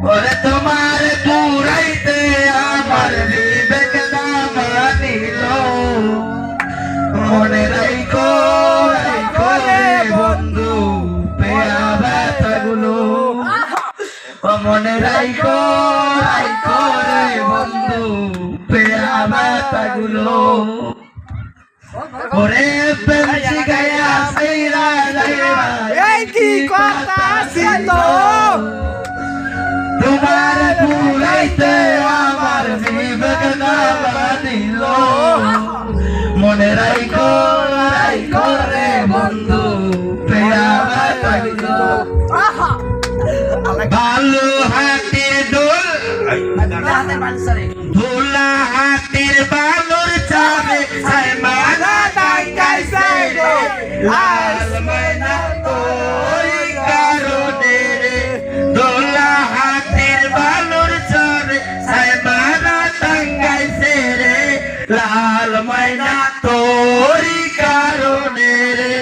ওরে তোমার পুরাইতে আমার বিবেক না মানিল মনে রাইখো রাইখো রে বন্ধু পেয়া ব্যথাগুলো মনে রাইখো রাইখো রে বন্ধু পেয়া ব্যথাগুলো ওরে পেন্সি গায়া সেইরা যাইরা এই কি কথা ছিল তোমার পুরাইতে আমার বিবেক না মানিল মনে রাইখো রাইখো রে বন্ধু পেয়া ব্যথাগুলো ভালো হাতের দোল ধুলা হাতের বালুর চাবে মারা ডাকাইছে রে লাল ময়না তোর কারণে রে ধুলা হাতের বালুর চাবে মারা ডাকাইছে রে লাল ময়না তোর কারণে রে